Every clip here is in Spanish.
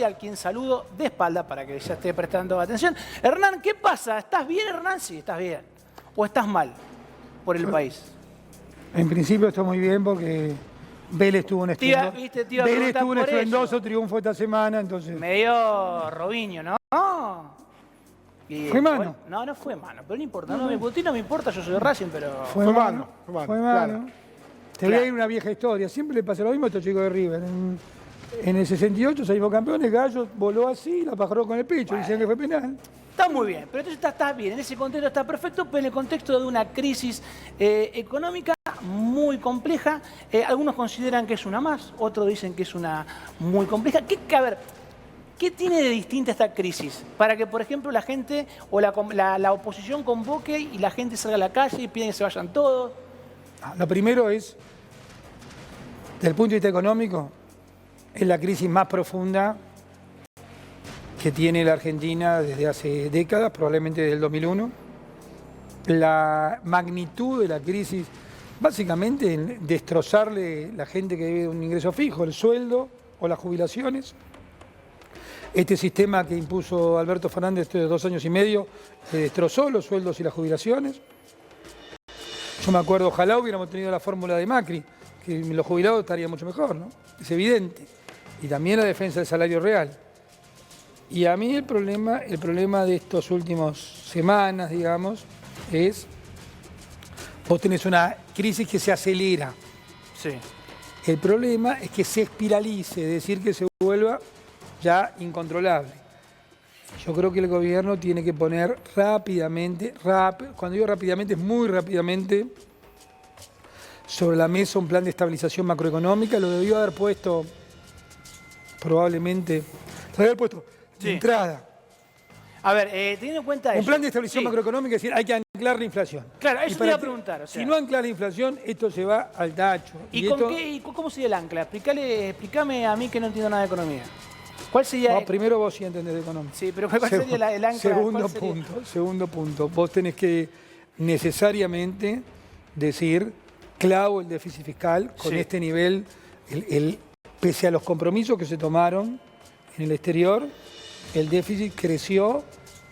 al quien saludo de espalda para que ya esté prestando atención. Hernán, ¿qué pasa? ¿Estás bien, Hernán? Sí, estás bien. ¿O estás mal por el país? En principio estoy muy bien porque Vélez tuvo un estruendoso triunfo esta semana, entonces... Medio Robinho, ¿no? ¿Fue mano? No, no fue mano, pero no importa. No me importa, yo soy de Racing, pero... Fue mano. Claro. Te voy a ir una vieja historia. Siempre le pasa lo mismo a estos chicos de River. En el 68 salimos campeones, Gallo voló así, la pajaró con el pecho, dicen que fue penal. Está muy bien, pero entonces estás bien, en ese contexto está perfecto, pero en el contexto de una crisis económica muy compleja, algunos consideran que es una más, otros dicen que es una muy compleja. ¿Qué tiene de distinta esta crisis? Para que, por ejemplo, la gente o la oposición convoque y la gente salga a la calle y pida que se vayan todos. Lo primero es, desde el punto de vista económico, es la crisis más profunda que tiene la Argentina desde hace décadas, probablemente desde el 2001. La magnitud de la crisis, básicamente, en destrozarle la gente que vive de un ingreso fijo, el sueldo o las jubilaciones. Este sistema que impuso Alberto Fernández de 2 años y medio destrozó los sueldos y las jubilaciones. Yo me acuerdo, ojalá hubiéramos tenido la fórmula de Macri, que los jubilados estarían mucho mejor, ¿no? Es evidente. Y también la defensa del salario real. Y a mí el problema de estos últimos semanas, digamos, es vos tenés una crisis que se acelera. Sí. El problema es que se espiralice, es decir, que se vuelva ya incontrolable. Yo creo que el gobierno tiene que poner rápidamente, cuando digo rápidamente es muy rápidamente, sobre la mesa un plan de estabilización macroeconómica. Lo debió haber puesto probablemente, de entrada. A ver, teniendo en cuenta eso. Un plan de estabilización macroeconómica, es decir, hay que anclar la inflación. Claro, eso te iba a preguntar. O sea, si no anclar la inflación, esto se va al tacho. ¿Y cómo sería el ancla? Explícame a mí que no entiendo nada de economía. ¿Cuál sería? No, primero vos sí entendés de economía. Sí, pero ¿cuál sería el ancla? Segundo punto. Vos tenés que necesariamente decir, clavo el déficit fiscal con este nivel, pese a los compromisos que se tomaron en el exterior, el déficit creció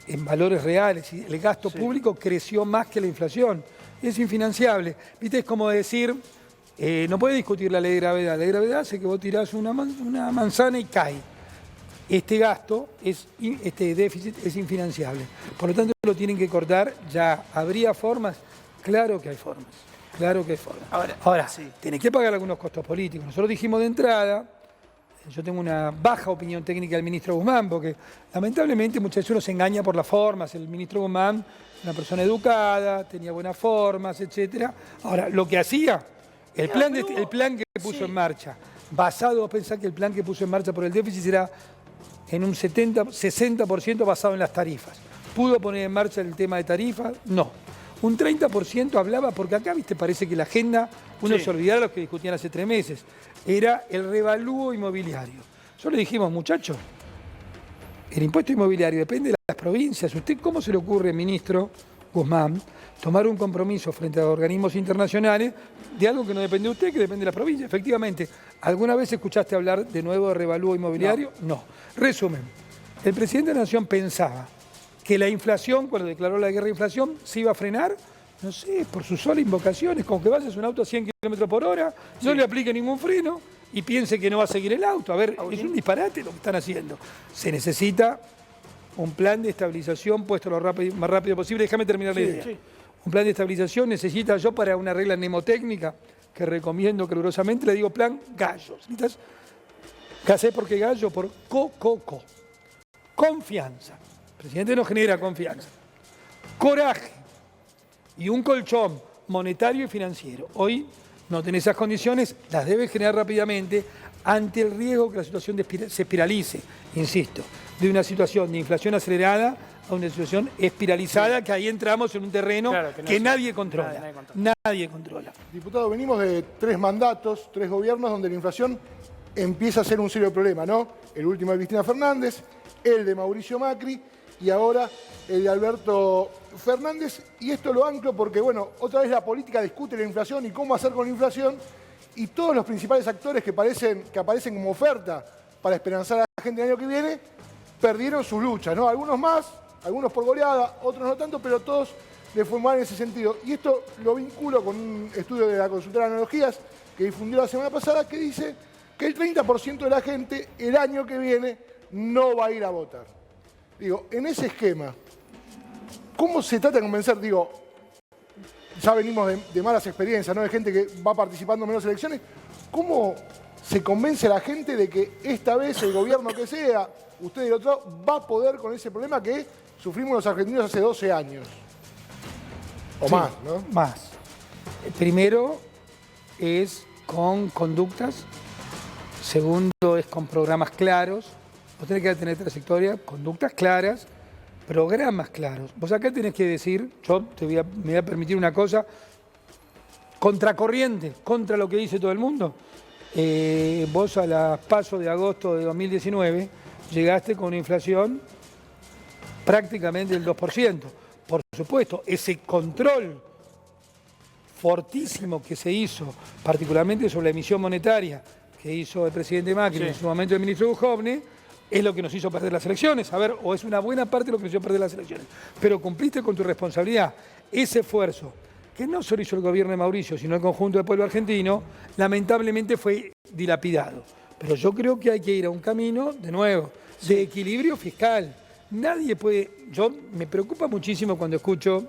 en valores reales y el gasto público creció más que la inflación. Es infinanciable. ¿Viste? Es como decir, no puedes discutir la ley de gravedad. La ley de gravedad hace que vos tirás una manzana y cae. Este déficit es infinanciable. Por lo tanto, lo tienen que cortar ya. ¿Habría formas? Claro que hay formas. Claro que hay formas. Ahora tenés que pagar algunos costos políticos. Nosotros dijimos de entrada, yo tengo una baja opinión técnica del ministro Guzmán, porque lamentablemente muchas veces uno se engaña por las formas. El ministro Guzmán, una persona educada, tenía buenas formas, etc. Ahora, lo que hacía, el plan que puso en marcha, basado, pensar que el plan que puso en marcha por el déficit era en un 60% basado en las tarifas. ¿Pudo poner en marcha el tema de tarifas? No. Un 30% hablaba, porque acá, viste, parece que la agenda, uno se olvidaba de lo que discutían hace 3 meses, era el revalúo inmobiliario. Nosotros le dijimos, muchachos, el impuesto inmobiliario depende de las provincias. ¿Usted cómo se le ocurre, ministro Guzmán, tomar un compromiso frente a organismos internacionales de algo que no depende de usted, que depende de la provincia? Efectivamente, ¿alguna vez escuchaste hablar de nuevo de revalúo inmobiliario? No. Resumen, el presidente de la Nación pensaba que la inflación, cuando declaró la guerra de inflación, se iba a frenar, no sé, por sus solas invocaciones, con que vayas un auto a 100 km por hora, no le aplique ningún freno y piense que no va a seguir el auto. A ver, es un disparate lo que están haciendo. Se necesita un plan de estabilización puesto lo más rápido posible. Déjame terminar la idea. Un plan de estabilización necesita, yo para una regla mnemotécnica que recomiendo calurosamente, le digo plan Gallo. ¿Qué sé por qué Gallo? Por confianza. El presidente no genera confianza. Coraje y un colchón monetario y financiero. Hoy no tenés esas condiciones, las debe generar rápidamente ante el riesgo que la situación se espiralice, insisto, de una situación de inflación acelerada a una situación espiralizada, que ahí entramos en un terreno que nadie controla. Nadie controla. Diputado, venimos de 3 mandatos, 3 gobiernos donde la inflación empieza a ser un serio problema, ¿no? El último de Cristina Fernández, el de Mauricio Macri y ahora el de Alberto Fernández. Y esto lo anclo porque, bueno, otra vez la política discute la inflación y cómo hacer con la inflación, y todos los principales actores que aparecen como oferta para esperanzar a gente el año que viene perdieron sus luchas, ¿no? Algunos más, algunos por goleada, otros no tanto, pero todos le fue mal en ese sentido. Y esto lo vinculo con un estudio de la consultora de analogías que difundió la semana pasada que dice que el 30% de la gente el año que viene no va a ir a votar. Digo, en ese esquema, ¿cómo se trata de convencer? Digo, ya venimos de malas experiencias, ¿no? De gente que va participando en menos elecciones. ¿Cómo se convence a la gente de que esta vez el gobierno que sea, usted del otro lado, va a poder con ese problema que sufrimos los argentinos hace 12 años? O sí, más, ¿no? Más. Primero es con conductas. Segundo es con programas claros. Vos tenés que tener trayectoria, conductas claras, programas claros. Vos acá tenés que decir, me voy a permitir una cosa, contracorriente, contra lo que dice todo el mundo. Vos a las PASO de agosto de 2019 llegaste con una inflación prácticamente del 2%. Por supuesto, ese control fortísimo que se hizo, particularmente sobre la emisión monetaria que hizo el presidente Macri, en su momento el ministro Duhovne, es lo que nos hizo perder las elecciones. A ver, o es una buena parte de lo que nos hizo perder las elecciones. Pero cumpliste con tu responsabilidad. Ese esfuerzo, que no solo hizo el gobierno de Mauricio, sino el conjunto del pueblo argentino, lamentablemente fue dilapidado. Pero yo creo que hay que ir a un camino, de nuevo, de equilibrio fiscal. Nadie puede... Yo me preocupa muchísimo cuando escucho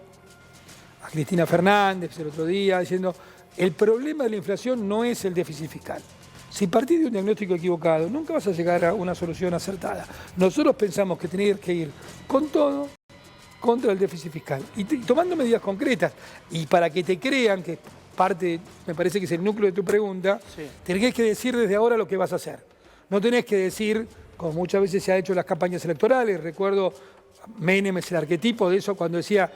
a Cristina Fernández el otro día diciendo el problema de la inflación no es el déficit fiscal. Si partís de un diagnóstico equivocado, nunca vas a llegar a una solución acertada. Nosotros pensamos que tenés que ir con todo contra el déficit fiscal y tomando medidas concretas. Y para que te crean, que parte, me parece que es el núcleo de tu pregunta, tenés que decir desde ahora lo que vas a hacer. No tenés que decir, como muchas veces se ha hecho en las campañas electorales, recuerdo Menem es el arquetipo de eso cuando decía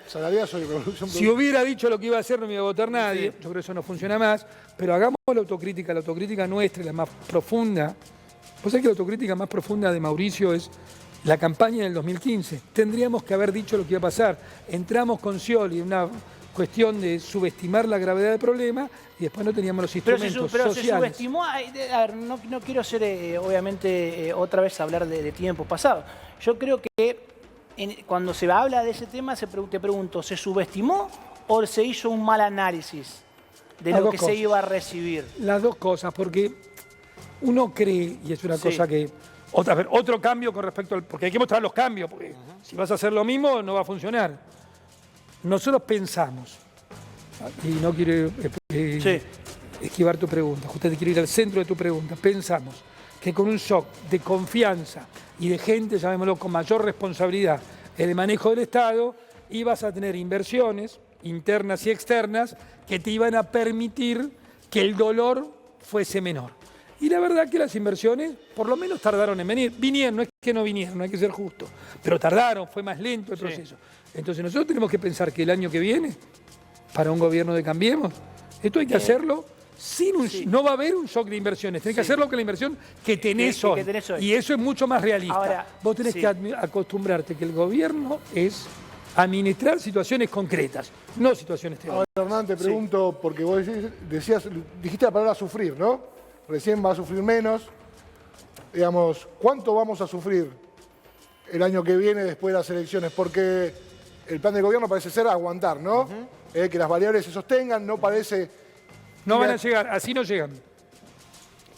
si hubiera dicho lo que iba a hacer no me iba a votar nadie. Yo creo que eso no funciona más, pero hagamos la autocrítica nuestra, la más profunda. Vos sabés que la autocrítica más profunda de Mauricio es la campaña del 2015. Tendríamos que haber dicho lo que iba a pasar. Entramos con Scioli en una cuestión de subestimar la gravedad del problema y después no teníamos los instrumentos pero sociales. Se subestimó, a ver, no quiero ser, obviamente, otra vez hablar de tiempos pasados. Yo creo que cuando se habla de ese tema, te pregunto, ¿se subestimó o se hizo un mal análisis de lo que se iba a recibir? Las dos cosas, porque uno cree, y es una cosa que... Otro cambio con respecto al... Porque hay que mostrar los cambios, porque si vas a hacer lo mismo no va a funcionar. Nosotros pensamos, y no quiero esquivar tu pregunta, justamente quiero ir al centro de tu pregunta, pensamos que con un shock de confianza y de gente, llamémoslo, con mayor responsabilidad en el manejo del Estado, ibas a tener inversiones internas y externas que te iban a permitir que el dolor fuese menor. Y la verdad que las inversiones por lo menos tardaron en venir. Vinieron, no es que no vinieron, no hay que ser justo, pero tardaron, fue más lento el proceso. Entonces nosotros tenemos que pensar que el año que viene, para un gobierno de Cambiemos, esto hay que hacerlo sin no va a haber un shock de inversiones, tenés que hacerlo con la inversión que tenés hoy. Y eso es mucho más realista. Ahora, vos tenés que acostumbrarte que el gobierno es administrar situaciones concretas, no situaciones teóricas. Ahora, Hernán, te pregunto, porque vos dijiste la palabra sufrir, ¿no? Recién va a sufrir menos. Digamos, ¿cuánto vamos a sufrir el año que viene después de las elecciones? Porque el plan del gobierno parece ser aguantar, ¿no? Que las variables se sostengan, no parece... No van a llegar, así no llegan.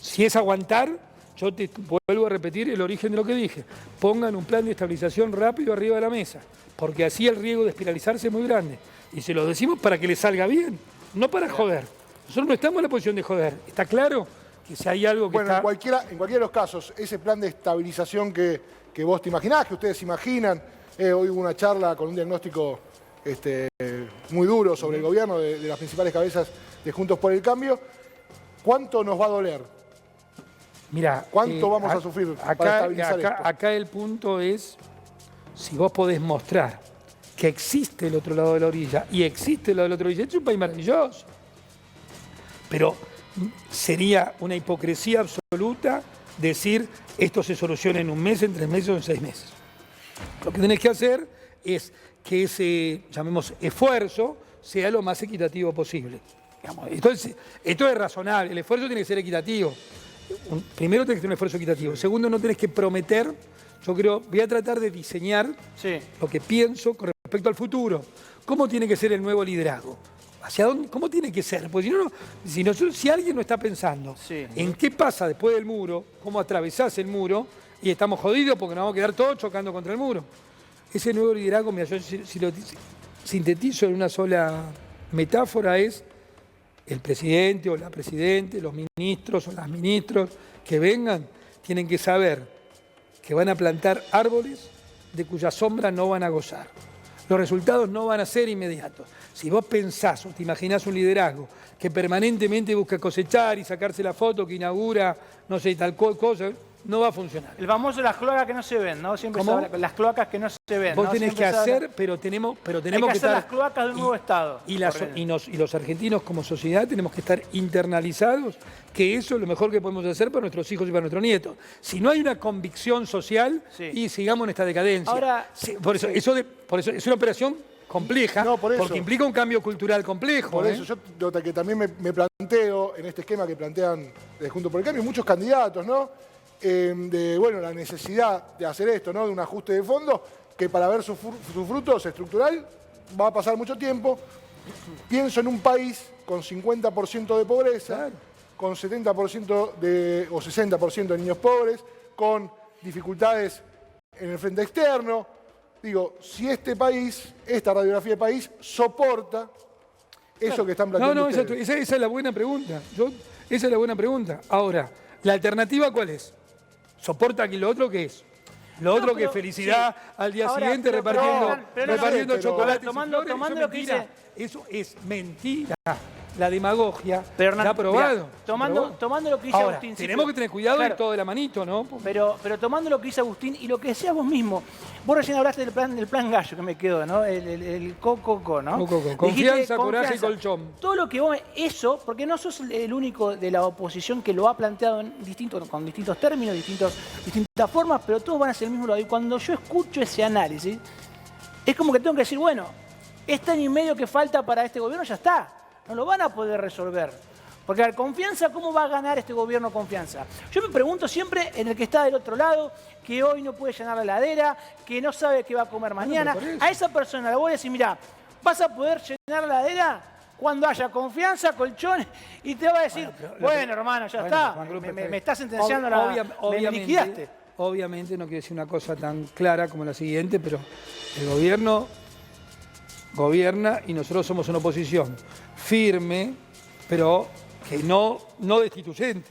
Si es aguantar, yo te vuelvo a repetir el origen de lo que dije. Pongan un plan de estabilización rápido arriba de la mesa, porque así el riesgo de espiralizarse es muy grande. Y se lo decimos para que le salga bien, no para joder. Nosotros no estamos en la posición de joder. ¿Está claro? Que si hay algo que en cualquiera de los casos, ese plan de estabilización que vos te imaginás, que ustedes imaginan, hoy hubo una charla con un diagnóstico muy duro sobre el gobierno de las principales cabezas de Juntos por el Cambio. ¿Cuánto nos va a doler? Mirá, ¿cuánto vamos a sufrir para estabilizar esto? Acá el punto es, si vos podés mostrar que existe el otro lado de la orilla, y existe el lado de la otra orilla, es un país maravilloso. Pero sería una hipocresía absoluta decir esto se soluciona en un mes, en 3 meses o en 6 meses. Lo que tenés que hacer es que ese, llamemos, esfuerzo sea lo más equitativo posible. Entonces, esto es razonable, el esfuerzo tiene que ser equitativo. primero tenés que tener un esfuerzo equitativo. Segundo, no tenés que prometer. Yo creo, voy a tratar de diseñar lo que pienso con respecto al futuro. ¿Cómo tiene que ser el nuevo liderazgo? ¿Hacia dónde? ¿Cómo tiene que ser? Porque si alguien no está pensando en qué pasa después del muro, cómo atravesás el muro, y estamos jodidos porque nos vamos a quedar todos chocando contra el muro. Ese nuevo liderazgo, mira, yo si lo sintetizo en una sola metáfora, es el presidente o la presidente, los ministros o las ministros que vengan, tienen que saber que van a plantar árboles de cuya sombra no van a gozar. Los resultados no van a ser inmediatos. Si vos pensás o te imaginás un liderazgo que permanentemente busca cosechar y sacarse la foto que inaugura, no sé, tal cosa, no va a funcionar. El famoso las cloacas que no se ven, ¿no? Siempre se habla, las cloacas que no se ven. Vos ¿no? tenés que hacer, pero tenemos que hacer estar, las cloacas de un nuevo Estado. Y los argentinos como sociedad tenemos que estar internalizados que eso es lo mejor que podemos hacer para nuestros hijos y para nuestros nietos. Si no hay una convicción social, y sigamos en esta decadencia. Ahora, por eso es una operación compleja, porque implica un cambio cultural complejo. Por eso yo lo que también me planteo en este esquema que plantean desde Juntos por el Cambio muchos candidatos, ¿no? La necesidad de hacer esto, ¿no? De un ajuste de fondos que para ver sus frutos estructural va a pasar mucho tiempo. Pienso en un país con 50% de pobreza, con 70% o 60% de niños pobres, con dificultades en el frente externo. Digo, si este país, esta radiografía de país, soporta eso que están planteando ustedes. Esa es la buena pregunta. Esa es la buena pregunta. Ahora, ¿la alternativa cuál es? ¿Soporta que lo otro qué es? Lo otro que felicidad al día siguiente repartiendo chocolate. Tomando lo que dice. Eso es mentira. La demagogia está aprobado. Tomando lo que dice Ahora, Agustín. tenemos que tener cuidado de todo de la manito, ¿no? Pero tomando lo que dice Agustín y lo que decías vos mismo, vos recién hablaste del plan Gallo, que me quedó, ¿no? El coco, ¿no? Confianza, coraje y colchón. Todo lo que vos, eso, porque no sos el único de la oposición que lo ha planteado con distintos términos, distintas formas, pero todos van hacia el mismo lado. Y cuando yo escucho ese análisis, es como que tengo que decir, bueno, este año y medio que falta para este gobierno ya está. No lo van a poder resolver. Porque a ver, confianza, ¿cómo va a ganar este gobierno confianza? Yo me pregunto siempre en el que está del otro lado, que hoy no puede llenar la heladera, que no sabe qué va a comer mañana. A esa persona le voy a decir, mira, vas a poder llenar la heladera cuando haya confianza, colchones, y te va a decir, bueno, hermano, ya está, me estás sentenciando, me liquidaste. Obviamente no quiero decir una cosa tan clara como la siguiente, pero el gobierno gobierna y nosotros somos una oposición firme, pero que no destituyente.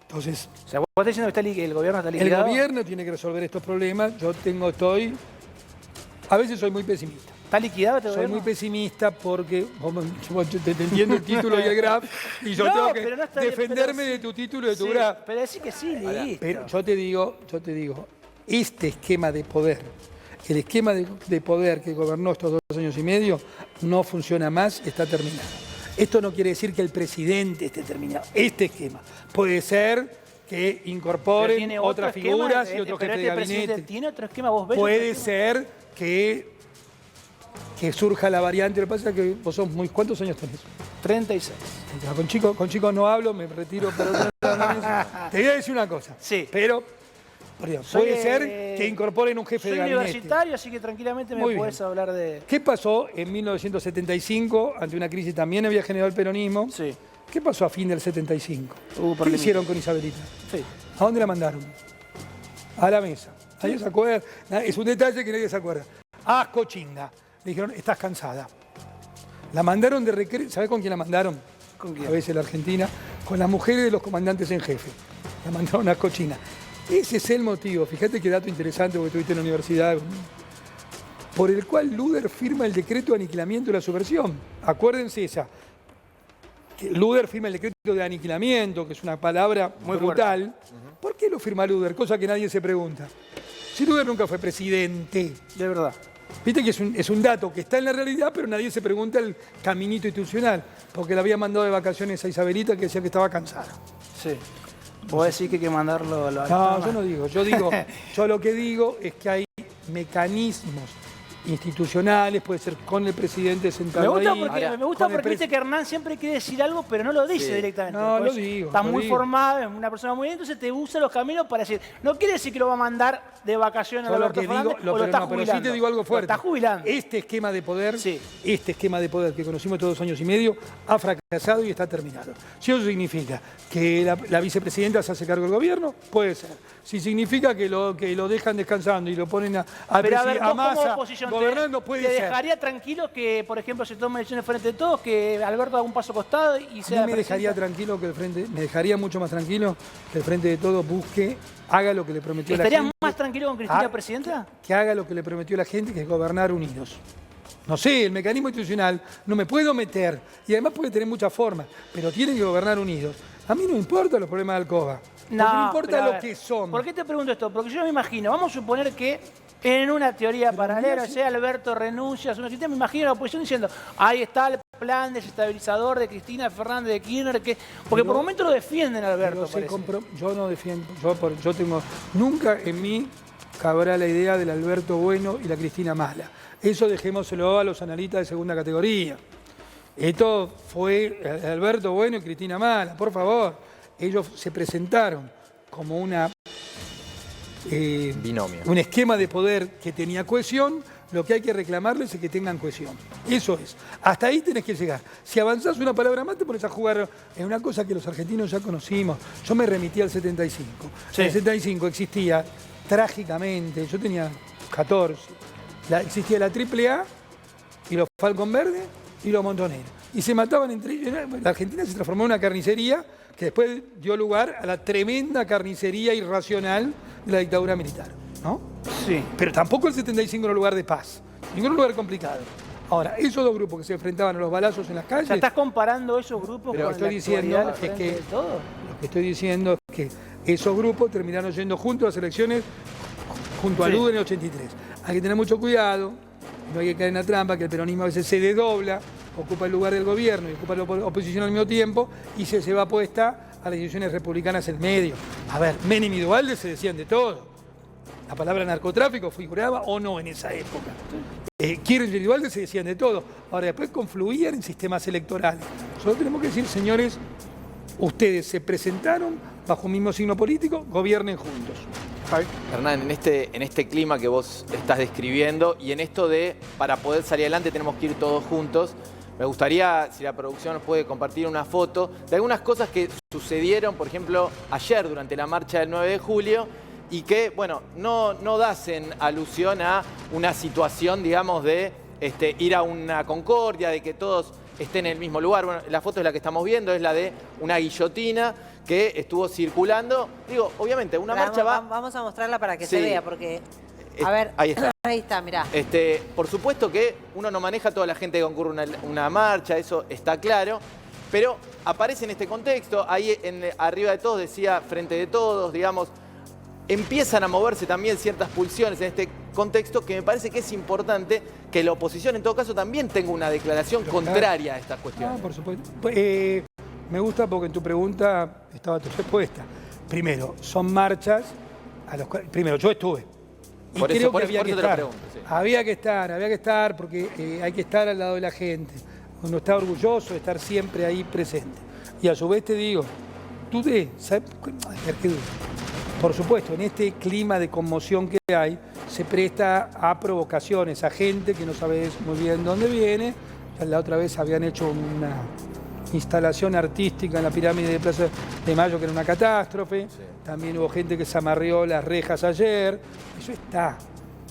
Entonces, o sea, vos estás diciendo que el gobierno está liquidado. El gobierno tiene que resolver estos problemas. A veces soy muy pesimista. ¿Está liquidado este gobierno? Soy muy pesimista porque yo te entiendo el título y el graph y yo tengo que defenderme de tu título y de tu graph. Pero decís que sí, listo. Pero yo te digo, este esquema de poder, el esquema de poder que gobernó estos 2 años y medio no funciona más, está terminado. Esto no quiere decir que el presidente esté terminado. Este esquema puede ser que incorporen otras figuras y otro jefe de gabinete. ¿Tiene otro esquema? ¿Vos ves? Puede ser que surja la variante. Lo que pasa es que vos sos muy... ¿Cuántos años tenés? 36. Con chicos no hablo, me retiro. Pero te voy a decir una cosa. Sí. Pero puede ser que incorporen un jefe de gabinete. Soy universitario, así que tranquilamente me podés hablar de... ¿Qué pasó en 1975, ante una crisis también había generado el peronismo? Sí. ¿Qué pasó a fin del 75? ¿Qué hicieron con Isabelita? Sí. ¿A dónde la mandaron? A la mesa. ¿Nadie se acuerda? Es un detalle que nadie se acuerda. A Cochinga. Le dijeron, estás cansada. La mandaron de recreo. ¿Sabés con quién la mandaron? ¿Con quién? A veces la Argentina. Con las mujeres de los comandantes en jefe. La mandaron a Cochinga. Ese es el motivo, fíjate qué dato interesante porque estuviste en la universidad, por el cual Luder firma el decreto de aniquilamiento de la subversión. Acuérdense esa. Que Luder firma el decreto de aniquilamiento, que es una palabra muy brutal. ¿Por qué lo firma Luder? Cosa que nadie se pregunta. Si Luder nunca fue presidente. De verdad. Viste que es un dato que está en la realidad, pero nadie se pregunta el caminito institucional, porque le había mandado de vacaciones a Isabelita que decía que estaba cansada. Sí. ¿Vos decís que hay que mandarlo No, yo no digo. Yo lo que digo es que hay mecanismos institucionales, puede ser con el presidente sentado ahí. Me gusta porque viste que Hernán siempre quiere decir algo, pero no lo dice directamente. No, pues lo digo. Está muy formado, es una persona muy bien, entonces te usa los caminos para decir. No quiere decir que lo va a mandar de vacaciones a Alberto Fernández o lo está jubilando. Pero sí te digo algo fuerte. Lo está jubilando. Este esquema de poder, que conocimos todos 2 años y medio, ha fracasado y está terminado. Si eso significa que la vicepresidenta se hace cargo del gobierno, puede ser. Si significa que lo dejan descansando y lo ponen a Massa gobernando, puede ser. ¿Te dejaría tranquilo que, por ejemplo, se tomen decisiones frente de todos, que Alberto haga un paso costado y sea... Me dejaría tranquilo que el frente, me dejaría mucho más tranquilo que el frente de todos haga lo que le prometió la gente. ¿Estarías más tranquilo con Cristina presidenta? Que haga lo que le prometió la gente, que es gobernar unidos. No sé, el mecanismo institucional no me puedo meter y además puede tener muchas formas, pero tienen que gobernar unidos. A mí no me importan los problemas de Alcoba. No importa lo que son. ¿Por qué te pregunto esto? Porque yo me imagino, vamos a suponer que en una teoría paralela, sea Alberto renuncia a su sistema, me imagino la oposición diciendo, ahí está el plan desestabilizador de Cristina Fernández de Kirchner, porque por el momento lo defienden a Alberto. Yo no defiendo, yo tengo, nunca en mí cabrá la idea del Alberto bueno y la Cristina mala. Eso dejémoselo a los analistas de segunda categoría. Esto fue Alberto bueno y Cristina mala, por favor. Ellos se presentaron como binomio. Un esquema de poder que tenía cohesión. Lo que hay que reclamarles es que tengan cohesión. Eso es. Hasta ahí tenés que llegar. Si avanzás una palabra más, te pones a jugar en una cosa que los argentinos ya conocimos. Yo me remití al 75. Sí. En el 75 existía, trágicamente, yo tenía 14, existía la AAA y los Falcon Verde y los Montoneros. Y se mataban entre ellos. La Argentina se transformó en una carnicería que después dio lugar a la tremenda carnicería irracional de la dictadura militar, ¿no? Sí. Pero tampoco el 75 era un lugar de paz, ningún lugar complicado. Ahora, esos dos grupos que se enfrentaban a los balazos en las calles... O sea, ¿estás comparando esos grupos con la actualidad es que todo? Lo que estoy diciendo es que esos grupos terminaron yendo juntos a las elecciones junto a Lula en el 83. Hay que tener mucho cuidado, no hay que caer en la trampa, que el peronismo a veces se desdobla, ocupa el lugar del gobierno y ocupa la oposición al mismo tiempo y se va puesta a las instituciones republicanas en medio. A ver, Menem y Duhalde se decían de todo. La palabra narcotráfico figuraba o no en esa época. Kirchner y Duhalde se decían de todo. Ahora, después confluían en sistemas electorales. Solo tenemos que decir, señores, ustedes se presentaron bajo un mismo signo político, gobiernen juntos. Hernán, en este clima que vos estás describiendo y en esto de para poder salir adelante tenemos que ir todos juntos, me gustaría, si la producción nos puede compartir una foto de algunas cosas que sucedieron, por ejemplo, ayer durante la marcha del 9 de julio y que, bueno, no hacen alusión a una situación, digamos, de ir a una concordia, de que todos estén en el mismo lugar. Bueno, la foto es la que estamos viendo, es la de una guillotina que estuvo circulando. Digo, obviamente, una marcha va... Vamos a mostrarla para que se vea, porque... A ver, ahí está. Ahí está, mirá. Por supuesto que uno no maneja a toda la gente que concurre a una marcha, eso está claro, pero aparece en este contexto, ahí arriba de todos decía frente de todos, digamos, empiezan a moverse también ciertas pulsiones en este contexto que me parece que es importante que la oposición en todo caso también tenga una declaración contraria a estas cuestiones. Por supuesto. Me gusta porque en tu pregunta estaba tu respuesta. Primero, son marchas a los cuales... Primero, yo estuve. Y creo que había que estar. Había que estar porque hay que estar al lado de la gente. Uno está orgulloso de estar siempre ahí presente. Y a su vez te digo, ¿sabes? Por supuesto, en este clima de conmoción que hay, se presta a provocaciones, a gente que no sabes muy bien dónde viene. La otra vez habían hecho una instalación artística en la pirámide de Plaza de Mayo, que era una catástrofe. Sí. También hubo gente que se amarreó las rejas ayer. Eso está.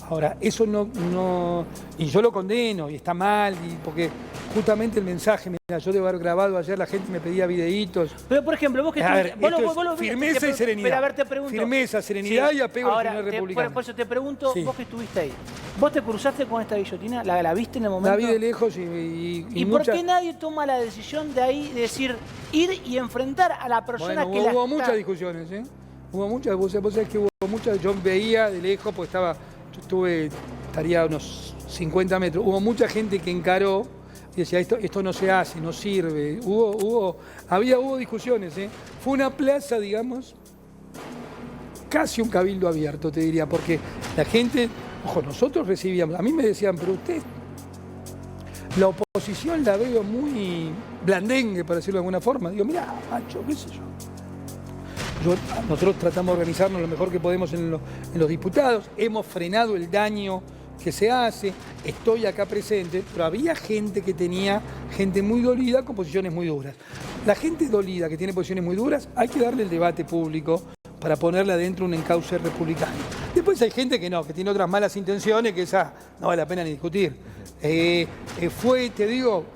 Ahora, eso no... Y yo lo condeno, y está mal, porque justamente el mensaje, mira, yo debo haber grabado ayer, la gente me pedía videitos. Pero, por ejemplo, vos que... Firmeza y serenidad. Pero, a ver, te pregunto... Firmeza, serenidad y apego al primer republicano. Por eso te pregunto, vos que estuviste ahí, ¿vos te cruzaste con esta guillotina? ¿La viste en el momento? La vi de lejos ¿Y por qué nadie toma la decisión de ahí, de decir, ir y enfrentar a la persona que la... Hubo muchas discusiones, ¿eh? Hubo muchas, vos sabés que hubo muchas, yo veía de lejos, porque estaría a unos 50 metros, hubo mucha gente que encaró y decía, esto no se hace, no sirve, hubo discusiones, ¿eh? Fue una plaza, digamos, casi un cabildo abierto, te diría, porque la gente Ojo, nosotros recibíamos, a mí me decían, pero usted, la oposición la veo muy blandengue, por decirlo de alguna forma. Digo, mira, macho, qué sé yo. Nosotros tratamos de organizarnos lo mejor que podemos en los diputados, hemos frenado el daño que se hace, estoy acá presente, pero había gente que tenía, gente muy dolida con posiciones muy duras. La gente dolida que tiene posiciones muy duras, hay que darle el debate público para ponerle adentro un encauce republicano. Después hay gente que no, que tiene otras malas intenciones, que esa no vale la pena ni discutir. Fue, te digo,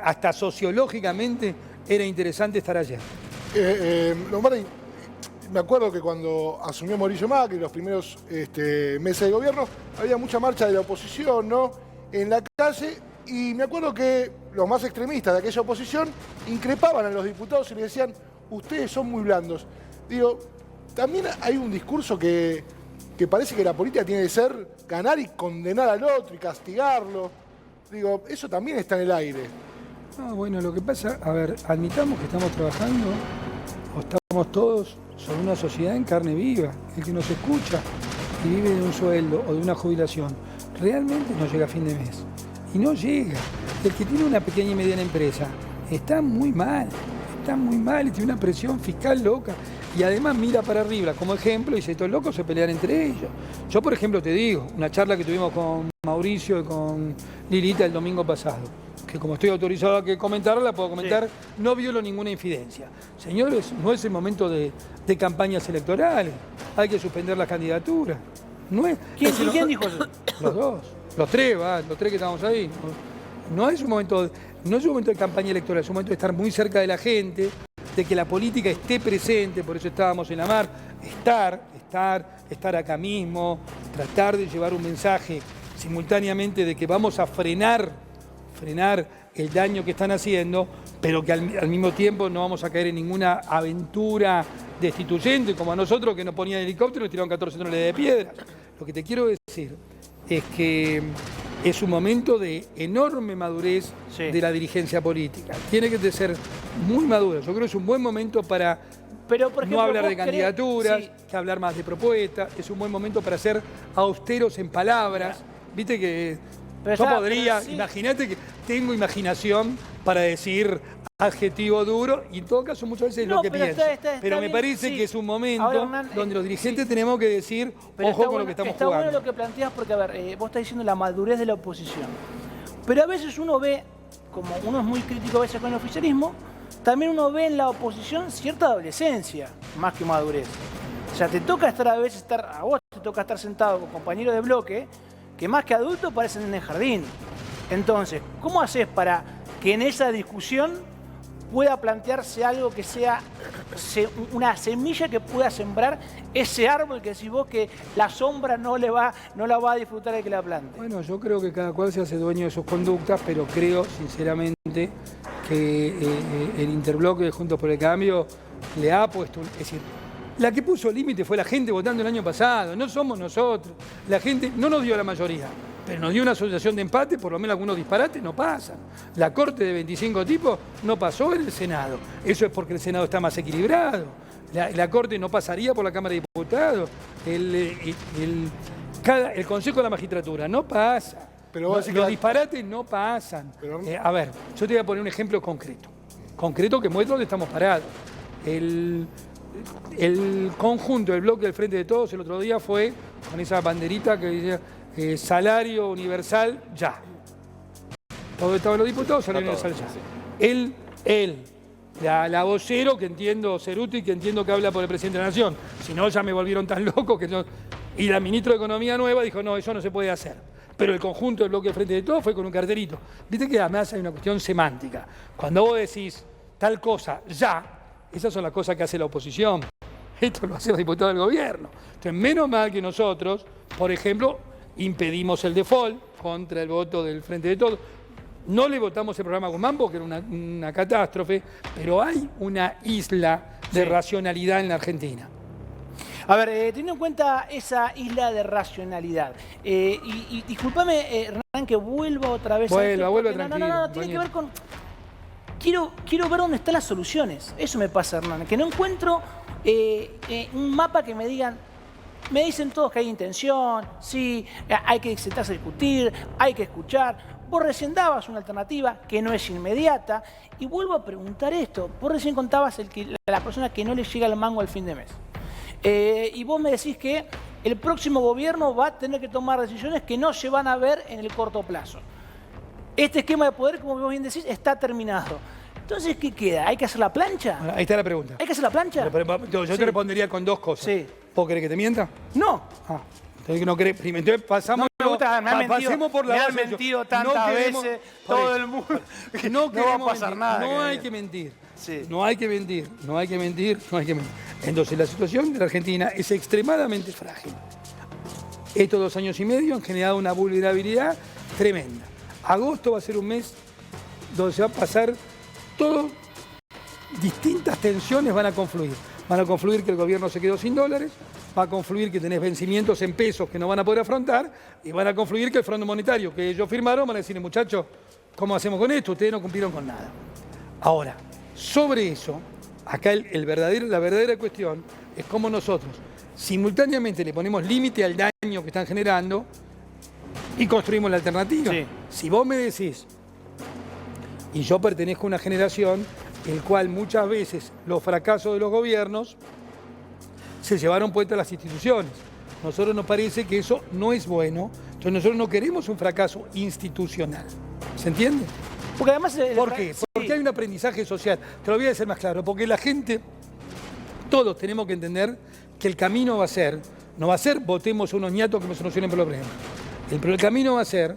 hasta sociológicamente era interesante estar ayer. Lombardi, me acuerdo que cuando asumió Mauricio Macri, los primeros meses de gobierno, había mucha marcha de la oposición, ¿no?, en la calle, y me acuerdo que los más extremistas de aquella oposición increpaban a los diputados y les decían, ustedes son muy blandos. Digo, también hay un discurso que parece que la política tiene que ser ganar y condenar al otro y castigarlo. Digo, eso también está en el aire. Bueno, lo que pasa, a ver, admitamos que estamos trabajando, o estamos todos sobre una sociedad en carne viva. El que nos escucha y vive de un sueldo o de una jubilación, realmente no llega a fin de mes. Y no llega. El que tiene una pequeña y mediana empresa está muy mal y tiene una presión fiscal loca. Y además mira para arriba, como ejemplo, y dice, estos locos se pelean entre ellos. Yo, por ejemplo, te digo, una charla que tuvimos con Mauricio y con Lilita el domingo pasado, que como estoy autorizado a comentarla, la puedo comentar, sí. No violo ninguna infidencia. Señores, no es el momento de campañas electorales, hay que suspender las candidaturas. No es, ¿Quién dijo eso? Los dos, los tres que estamos ahí. No es un momento de campaña electoral, es un momento de estar muy cerca de la gente, de que la política esté presente, por eso estábamos en la mar, estar acá mismo, tratar de llevar un mensaje simultáneamente de que vamos a frenar el daño que están haciendo, pero que al mismo tiempo no vamos a caer en ninguna aventura destituyente, como a nosotros que nos ponían helicóptero y nos tiraron 14 toneladas de piedras. Lo que te quiero decir es que es un momento de enorme madurez de la dirigencia política. Tiene que ser muy madura. Yo creo que es un buen momento para pero, por ejemplo, no hablar de candidaturas, que hablar más de propuestas. Es un buen momento para ser austeros en palabras. Viste que yo podría, imagínate que tengo imaginación para decir adjetivo duro, y en todo caso muchas veces es lo que pienso. Pero me parece que es un momento donde los dirigentes tenemos que decir, ojo con lo que estamos jugando. Está bueno lo que planteas porque, a ver, vos estás diciendo la madurez de la oposición. Pero a veces uno ve, como uno es muy crítico a veces con el oficialismo, también uno ve en la oposición cierta adolescencia, más que madurez. O sea, te toca a vos te toca estar sentado con compañeros de bloque, que más que adultos parecen en el jardín. Entonces, ¿cómo haces para que en esa discusión pueda plantearse algo que sea una semilla que pueda sembrar ese árbol que decís vos que la sombra no la va a disfrutar el que la plante? Bueno, yo creo que cada cual se hace dueño de sus conductas, pero creo sinceramente que el interbloque de Juntos por el Cambio le ha puesto, es decir, la que puso límite fue la gente votando el año pasado, no somos nosotros. La gente no nos dio la mayoría, pero nos dio una asociación de empate, por lo menos algunos disparates no pasan. La corte de 25 tipos no pasó en el Senado. Eso es porque el Senado está más equilibrado. La corte no pasaría por la Cámara de Diputados. El Consejo de la Magistratura no pasa. Pero los disparates no pasan. A ver, yo te voy a poner un ejemplo concreto que muestra dónde estamos parados. El conjunto del bloque del Frente de Todos el otro día fue con esa banderita que decía salario universal ya. Todos estaban los diputados, salario universal ya. La vocero, que entiendo ser útil, que entiendo que habla por el presidente de la Nación. Si no, ya me volvieron tan loco que no. Y la ministra de Economía nueva dijo, no, eso no se puede hacer. Pero el conjunto del bloque del Frente de Todos fue con un cartelito. Viste que además hay una cuestión semántica. Cuando vos decís tal cosa ya, esas son las cosas que hace la oposición. Esto lo hace el diputado del gobierno. Entonces, menos mal que nosotros, por ejemplo, impedimos el default contra el voto del Frente de Todos. No le votamos el programa Guzmán porque era una catástrofe, pero hay una isla de racionalidad en la Argentina. A ver, teniendo en cuenta esa isla de racionalidad, y discúlpame, Hernán, que vuelva otra vez vuelva tranquilo. No, tiene que ver con... Quiero ver dónde están las soluciones. Eso me pasa, Hernán, que no encuentro un mapa que me digan Me dicen todos que hay intención, sí, hay que sentarse a discutir, hay que escuchar. Vos recién dabas una alternativa que no es inmediata. Y vuelvo a preguntar esto. Vos recién contabas la persona que no le llega el mango al fin de mes. Y vos me decís que el próximo gobierno va a tener que tomar decisiones que no se van a ver en el corto plazo. Este esquema de poder, como vos bien decís, está terminado. Entonces, ¿qué queda? ¿Hay que hacer la plancha? Bueno, ahí está la pregunta. ¿Hay que hacer la plancha? Yo Sí. te respondería con dos cosas. Sí. ¿Vos querés que te mienta? No. Entonces no querés. Entonces pasamos. No me gusta, me han mentido, pasemos por la me han base. mentido tantas veces, por todo eso. el mundo. No va a pasar mentir. nada. No hay que mentir. Sí. No hay que mentir. No hay que mentir. No hay que mentir. Entonces la situación de la Argentina es extremadamente frágil. Estos 2 años y medio han generado una vulnerabilidad tremenda. Agosto va a ser un mes donde se va a pasar todo. Distintas tensiones van a confluir. Van a confluir que el gobierno se quedó sin dólares, va a confluir que tenés vencimientos en pesos que no van a poder afrontar y van a confluir que el Fondo Monetario que ellos firmaron van a decir, muchachos, ¿cómo hacemos con esto? Ustedes no cumplieron con nada. Ahora, sobre eso, acá la verdadera cuestión es cómo nosotros simultáneamente le ponemos límite al daño que están generando y construimos la alternativa. Sí. Si vos me decís, y yo pertenezco a una generación el cual muchas veces los fracasos de los gobiernos se llevaron puestas las instituciones. Nosotros nos parece que eso no es bueno, entonces nosotros no queremos un fracaso institucional. ¿Se entiende? Porque además... ¿Por qué? Sí. Porque hay un aprendizaje social. Te lo voy a decir más claro, porque la gente, todos tenemos que entender que el camino va a ser, no va a ser votemos unos ñatos que me solucionen el problema. El camino va a ser,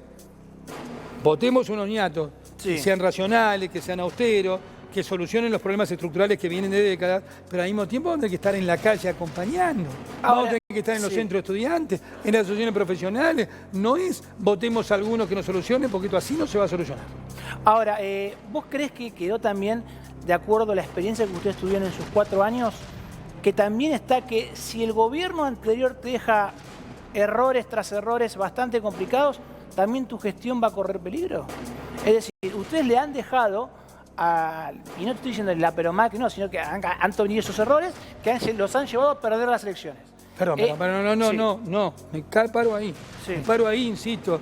votemos unos ñatos que sean racionales, que sean austeros, que solucionen los problemas estructurales que vienen de décadas, pero al mismo tiempo vamos a tener que estar en la calle acompañando. Vamos a tener que estar en los centros de estudiantes, en las asociaciones profesionales. No es votemos a algunos que nos solucionen, porque esto así no se va a solucionar. Ahora, ¿vos crees que quedó también, de acuerdo a la experiencia que ustedes tuvieron en sus 4 años, que también está que si el gobierno anterior te deja errores tras errores bastante complicados, también tu gestión va a correr peligro? Es decir, ustedes le han dejado... y no te estoy diciendo la pero Macri, no, sino que han tenido esos errores que los han llevado a perder las elecciones. Perdón, no, me paro ahí. Sí. Me paro ahí, insisto.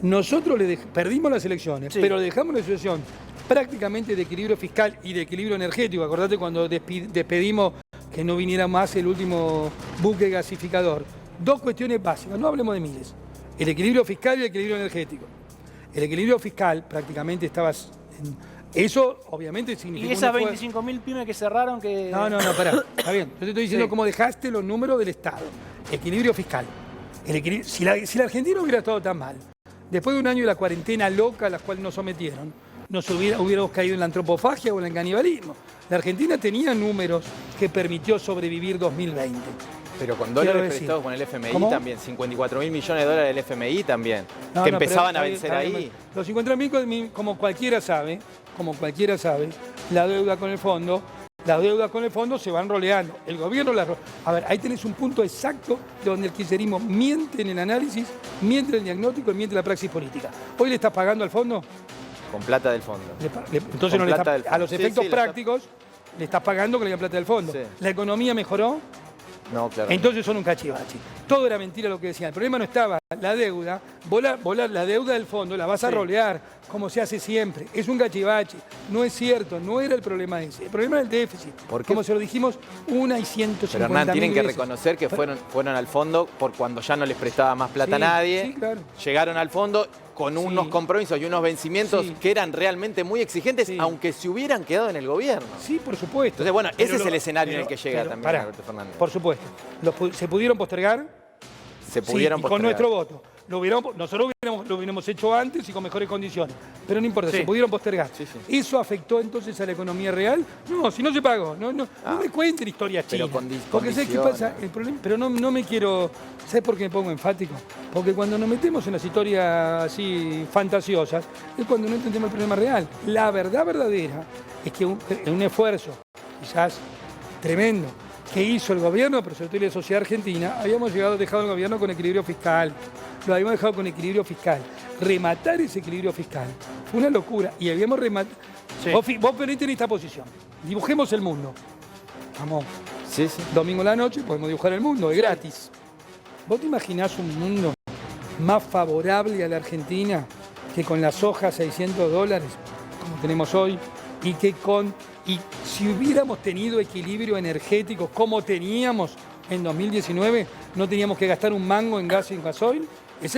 Nosotros perdimos las elecciones, pero dejamos una situación prácticamente de equilibrio fiscal y de equilibrio energético. Acordate cuando despedimos que no viniera más el último buque gasificador. 2 cuestiones básicas, no hablemos de miles. El equilibrio fiscal y el equilibrio energético. El equilibrio fiscal prácticamente estabas... Eso obviamente significa... ¿Y esas 25.000 pymes que cerraron que...? No, pará. Está bien. Yo te estoy diciendo cómo dejaste los números del Estado. Equilibrio fiscal. Si la Argentina hubiera estado tan mal, después de un año de la cuarentena loca a la cual nos sometieron, hubiéramos caído en la antropofagia o en el canibalismo. La Argentina tenía números que permitió sobrevivir 2020. Pero con dólares prestados con el FMI ¿Cómo? también, 54.000 millones de dólares del FMI también, No, que no, empezaban pero a vencer ahí. Los 50.000, como cualquiera sabe, la deuda con el fondo se van roleando. El gobierno A ver, ahí tenés un punto exacto de donde el kirchnerismo miente en el análisis, miente en el diagnóstico y miente en la praxis política. ¿Hoy le estás pagando al fondo? Con plata del fondo. Entonces no le plata del fondo. a los efectos prácticos le estás pagando con la plata del fondo. Sí. ¿La economía mejoró? No, claro. Entonces son un cachivache. Todo era mentira lo que decían. El problema no estaba la deuda. Vos la deuda del fondo la vas a rolear como se hace siempre. Es un cachivache. No es cierto, no era el problema ese. El problema era el déficit. ¿Por qué? Como se lo dijimos 1.150.000 Pero Hernán, tienen que veces. reconocer que fueron al fondo por cuando ya no les prestaba más plata a nadie. Sí, claro. Llegaron al fondo con unos compromisos y unos vencimientos que eran realmente muy exigentes, aunque se hubieran quedado en el gobierno. Sí, por supuesto. Entonces, bueno, ese es el escenario en el que llega también pará, Alberto Fernández. Por supuesto. ¿Se pudieron postergar? Se pudieron y postergar. con nuestro voto. Nosotros lo hubiéramos hecho antes y con mejores condiciones. Pero no importa, se pudieron postergar. Sí, sí. ¿Eso afectó entonces a la economía real? No, si no se pagó. No me cuenten historias Pero chinas. con Porque ¿sabes qué pasa? El problema, pero no me quiero... ¿Sabes por qué me pongo enfático? Porque cuando nos metemos en las historias así fantasiosas, es cuando no entendemos el problema real. La verdad verdadera es que un esfuerzo, quizás tremendo, que hizo el gobierno, pero sobre todo la sociedad argentina, habíamos dejado el gobierno con equilibrio fiscal. Lo habíamos dejado con equilibrio fiscal. Rematar ese equilibrio fiscal fue una locura. Y habíamos rematado... Vos ponete en esta posición. Dibujemos el mundo. Vamos, Sí, sí. Domingo a la noche podemos dibujar el mundo, es gratis. ¿Vos te imaginás un mundo más favorable a la Argentina que con la soja $600, como tenemos hoy, y si hubiéramos tenido equilibrio energético como teníamos en 2019, no teníamos que gastar un mango en gas y en gasoil? Es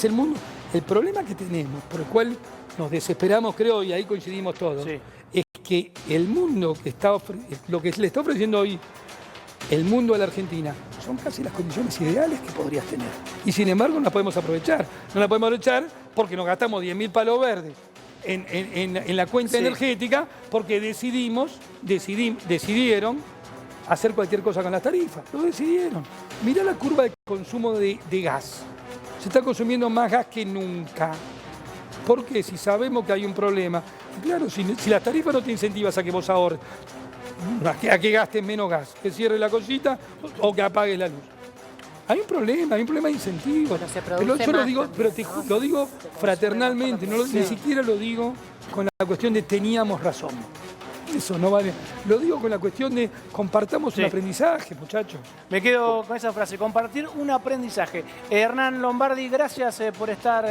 el mundo. El problema que tenemos, por el cual nos desesperamos, creo, y ahí coincidimos todos, Sí. es que el mundo lo que le está ofreciendo hoy el mundo a la Argentina son casi las condiciones ideales que podrías tener. Y sin embargo no las podemos aprovechar. No las podemos aprovechar porque nos gastamos 10.000 palos verdes en la cuenta energética porque decidieron hacer cualquier cosa con las tarifas. Lo decidieron. Mirá la curva de consumo de gas. Se está consumiendo más gas que nunca. ¿Por qué? Si sabemos que hay un problema. Claro, si las tarifas no te incentivas a que vos ahorres, a que gastes menos gas, que cierres la cosita o que apagues la luz. Hay un problema de incentivos. Bueno, se produce Pero yo lo más digo, también, pero ¿no? lo digo fraternalmente, ni Sí. siquiera lo digo con la cuestión de teníamos razón. Eso no vale. Lo digo con la cuestión de compartamos un aprendizaje, muchachos. Me quedo con esa frase, compartir un aprendizaje. Hernán Lombardi, gracias por estar